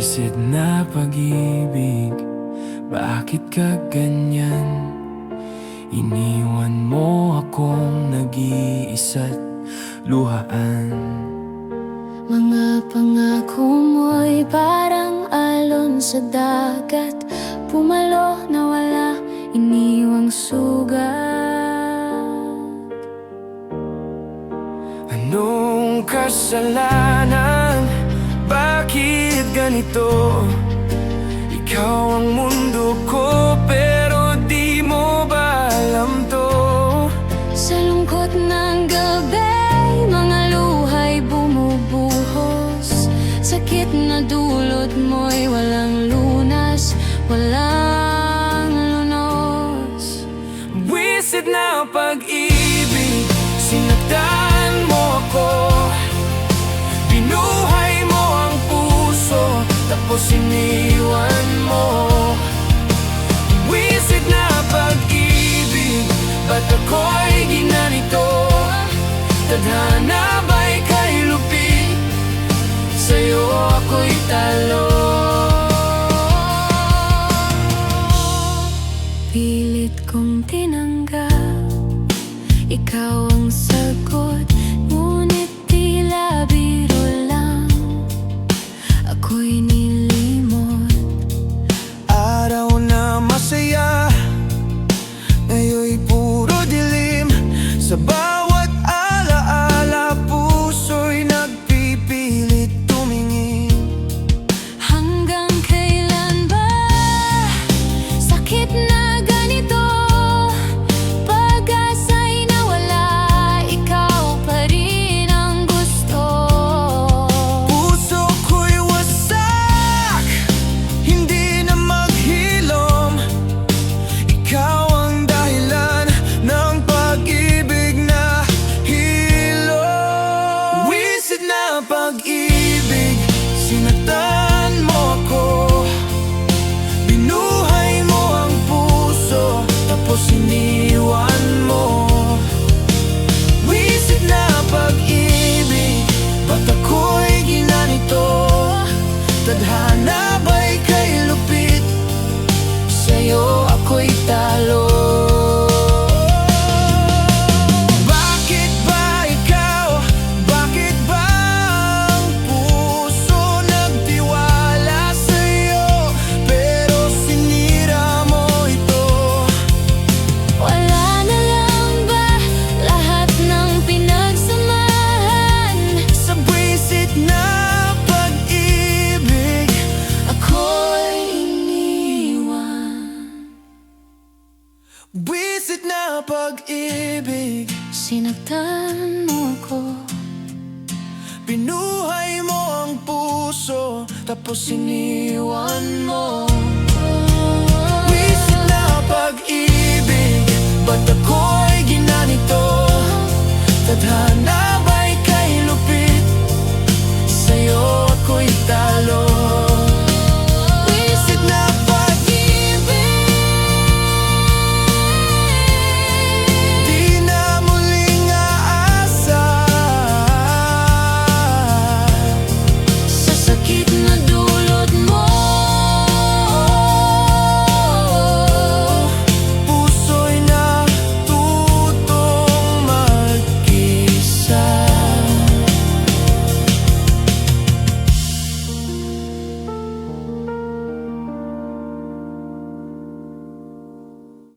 Wisid na pag-ibig, bakit ka ganyan? Iniwan mo akong nag-iisa't luhaan. Mga pangako mo'y parang alon sa dagat, pumalo na wala iniwang sugat. Anong kasalanan? Bakit ganito? Ikaw ang mundo ko, pero di mo ba alam to? Sa lungkot ng gabi, mga luha'y bumubuhos. Sakit na dulot mo'y walang lunas, walang lunos. Wisid na pag-ibig, sinaktan mo ako. Binuhay mo ang puso, tapos iniwan mo. Wisid na pag-ibig, ba't ako'y ginanito? Tadhana ba'y kay lupit? Sa'yo ako'y talo. Pilit kong tinanggap, ikaw ang sagot, ngunit tila biro lang, ako'y nilimot. Araw na masaya, ngayon'y puro dilim. Sa bawat alaala, puso'y nagpipilit tumingin. Hanggang kailan ba sakit na ganito? Pag-asa'y nawala, ikaw pa rin ang gusto. Puso ko'y wasak, hindi na maghilom. Ikaw ang dahilan ng pag-ibig na hilom. Wisid na pag-ibig, sinaktan mo ako. Binuhay mo ang puso, tapos iniwan mo. Wisid na pag-ibig, ba't ako'y ginanito? Tadhana ba'y kay lupit? Sa'yo ako'y talo. Bakit ba ikaw? Bakit ba ang puso nagtiwala sa'yo? Pero sinira mo ito. Wala na lang ba lahat ng pinagsamahan? Sa bwisit na pag-ibig, Ako'y iniwan. bwisit na pag-ibig, Sinaktan mo ko, binuhay mo ang puso, tapos iniwan mo.